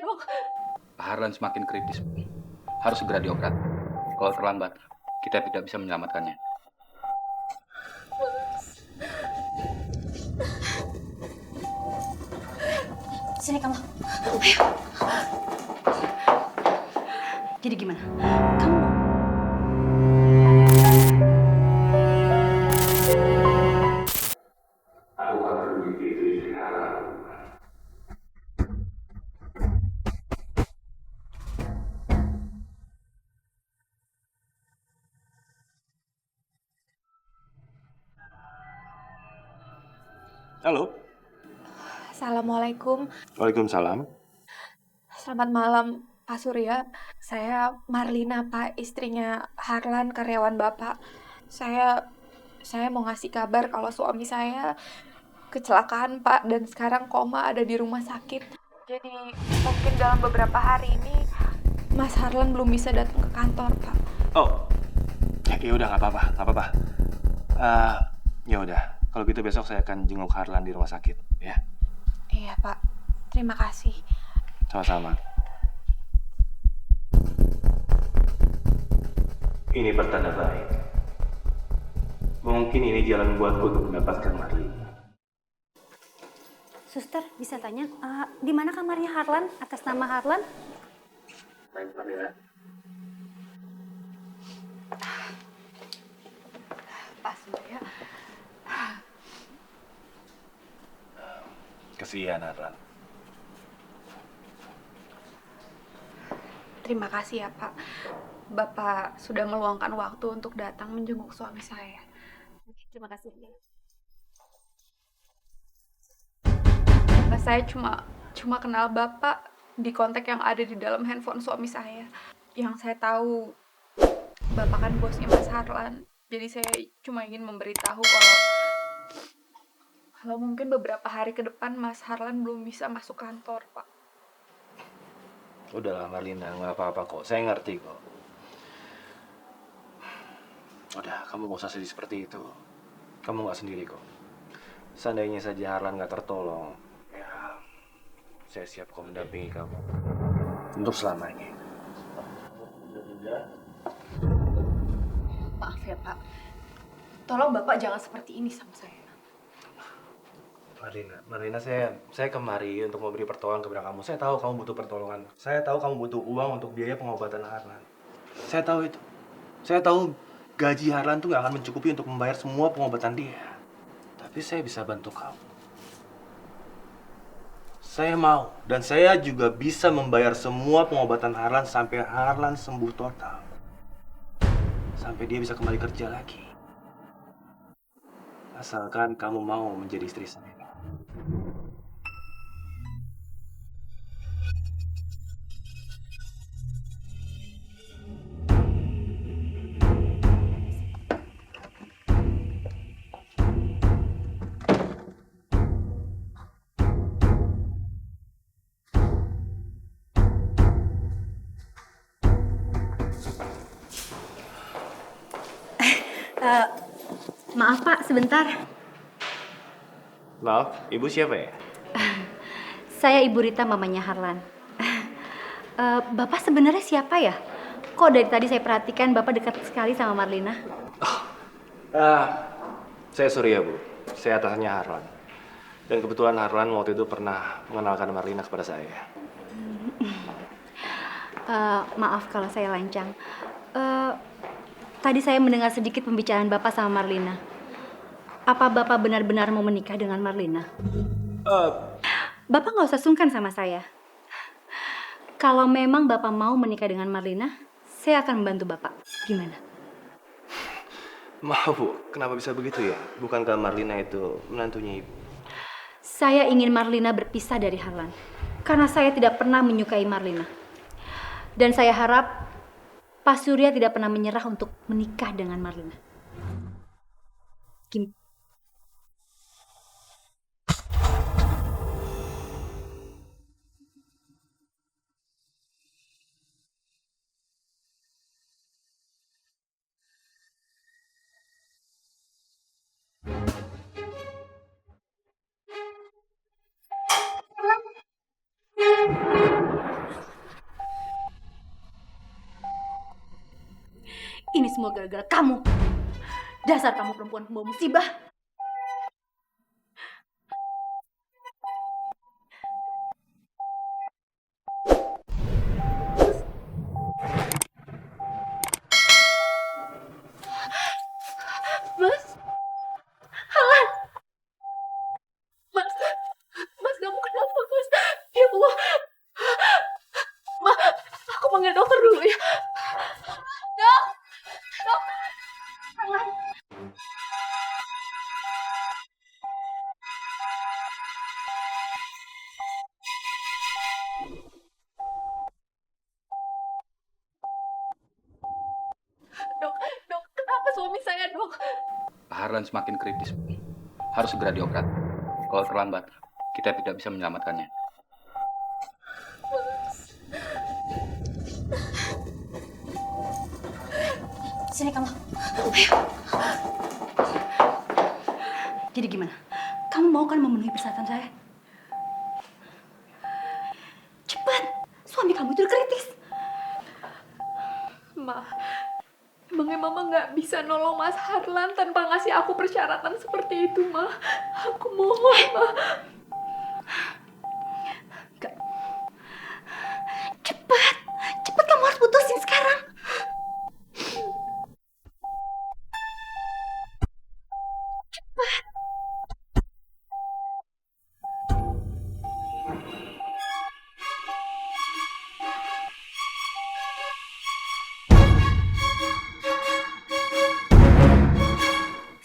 dok. Pak Harlan semakin kritis. Harus segera dioperasi. Kalau terlambat, kita tidak bisa menyelamatkannya. Sini kamu. Ayo. Jadi gimana? Kamu Halo. Assalamualaikum. Waalaikumsalam. Selamat malam, Pak Surya. Saya Marlina, Pak, istrinya Harlan, karyawan Bapak. Saya mau ngasih kabar kalau suami saya kecelakaan, Pak, dan sekarang koma ada di rumah sakit. Jadi mungkin dalam beberapa hari ini Mas Harlan belum bisa datang ke kantor, Pak. Oh, ya udah nggak apa-apa, nggak apa-apa. Ya udah, kalau gitu besok saya akan jenguk Harlan di rumah sakit, ya. Iya, Pak. Terima kasih. Sama-sama. Ini pertanda baik. Mungkin ini jalan buatku untuk mendapatkan Marlina. suster bisa tanya di mana kamarnya Harlan atas nama Harlan? Baik, Marlina. Pak Surya. Kesian Harlan. Terima kasih ya, Pak. Bapak sudah meluangkan waktu untuk datang menjenguk suami saya. Terima kasih. Saya cuma kenal Bapak di kontak yang ada di dalam handphone suami saya. Yang saya tahu Bapak kan bosnya Mas Harlan. Jadi saya cuma ingin memberitahu kalau mungkin beberapa hari ke depan Mas Harlan belum bisa masuk kantor, Pak. Udahlah Marlina, nggak apa-apa kok. Saya ngerti kok. Udah, kamu gak usah sedih seperti itu. Kamu nggak sendiri kok. Seandainya saja Harlan nggak tertolong, ya saya siap kok mendampingi kamu untuk selamanya. Maaf ya, Pak. Tolong Bapak jangan seperti ini sama saya. Marlina, saya kemari untuk memberi pertolongan kepada kamu. Saya tahu kamu butuh pertolongan. Saya tahu kamu butuh uang untuk biaya pengobatan Harlan. Saya tahu itu. Saya tahu gaji Harlan tuh gak akan mencukupi untuk membayar semua pengobatan dia. Tapi saya bisa bantu kamu. Saya mau, dan saya juga bisa membayar semua pengobatan Harlan sampai Harlan sembuh total. Sampai dia bisa kembali kerja lagi. Asalkan kamu mau menjadi istri saya. Maaf Pak, sebentar. Maaf, ibu siapa ya? Saya Ibu Rita, mamanya Harlan. Bapak sebenarnya siapa ya? Kok dari tadi saya perhatikan Bapak dekat sekali sama Marlina? Saya Surya, Bu. Saya atasannya Harlan. Dan kebetulan Harlan waktu itu pernah mengenalkan Marlina kepada saya. Maaf kalau saya lancang. Tadi saya mendengar sedikit pembicaraan Bapak sama Marlina. Apa Bapak benar-benar mau menikah dengan Marlina? Bapak nggak usah sungkan sama saya. Kalau memang Bapak mau menikah dengan Marlina, saya akan membantu Bapak. Gimana? Maaf, Bu. Kenapa bisa begitu ya? Bukankah Marlina itu menantunya Ibu? Saya ingin Marlina berpisah dari Harlan. Karena saya tidak pernah menyukai Marlina. Dan saya harap Pak Surya tidak pernah menyerah untuk menikah dengan Marlina. Gim- semua gara-gara kamu. Dasar kamu perempuan pembawa musibah. Mas, Halan, Mas, Mas kamu kenapa Mas? Ya Allah, aku panggil dokter dulu ya. Dok, dok, Halan. Dok, kenapa suami saya dok? Harlan semakin kritis. Harus segera dioperasi. Kalau terlambat, kita tidak bisa menyelamatkannya. Sini kamu. Jadi gimana? Kamu mau kan memenuhi persyaratan saya? Cepat, suami kamu itu udah kritis. Ma, emangnya Mama nggak bisa nolong Mas Harlan tanpa ngasih aku persyaratan seperti itu, Ma? Aku mohon, Ma. Enggak. Cepat, cepat kamu harus putusin sekarang.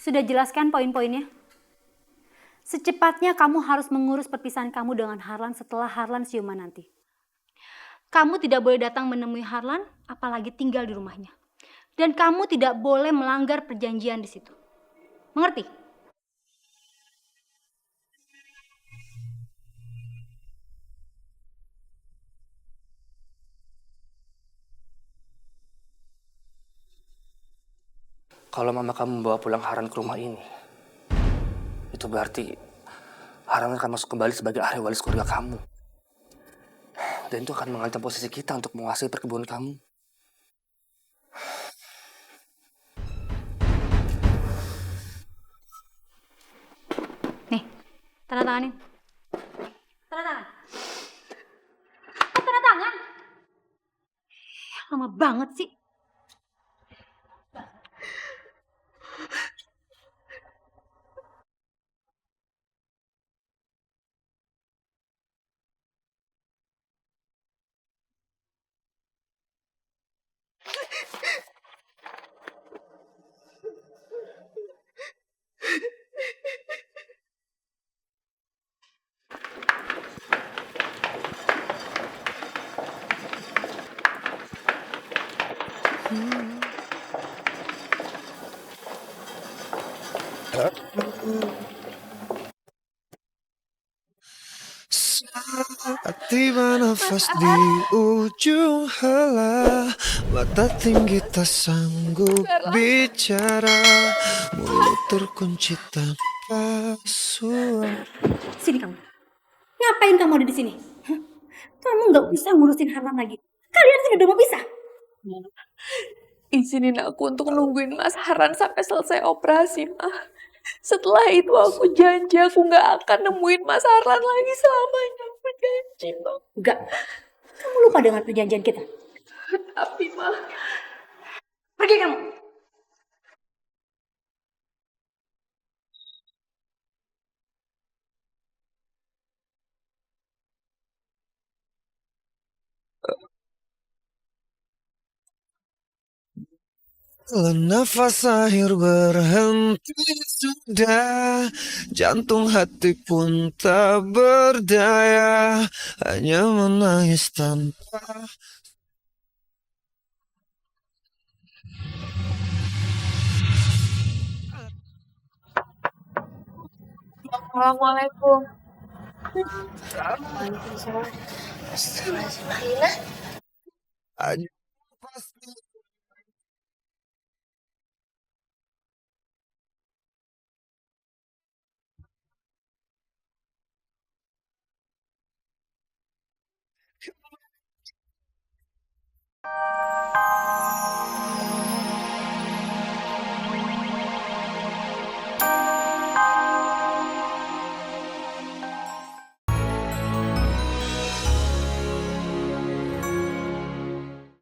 Sudah jelaskan poin-poinnya? Secepatnya kamu harus mengurus perpisahan kamu dengan Harlan setelah Harlan siuman nanti. Kamu tidak boleh datang menemui Harlan, apalagi tinggal di rumahnya. Dan kamu tidak boleh melanggar perjanjian di situ. Mengerti? Kalau mama kamu membawa pulang Harlan ke rumah ini, itu berarti Harlan akan masuk kembali sebagai ahli waris keluarga kamu. Dan itu akan mengancam posisi kita untuk menguasai perkebunan kamu. Nih, tanda tanganin. Tanda tangan. Tanda tangan. Lama banget sih. Tiba nafas di ujung helah, mata tinggi tak sanggup bicara, mulut terkunci tanpa suara. Sini kamu. Ngapain kamu ada di sini? Hah? Kamu nggak bisa ngurusin Harlan lagi. Kalian sudah mau pisah. Izinin aku untuk nungguin Mas Harlan sampai selesai operasi, Ma. Setelah itu aku janji aku nggak akan nemuin Mas Harlan lagi selamanya. Aku janji, Ma. Enggak. Kamu lupa dengan perjanjian kita. Tapi, Ma, Pergi kamu. Nafas akhir berhenti sudah, jantung hati pun tak berdaya, hanya menangis tanpa. Assalamualaikum. Hanya pasti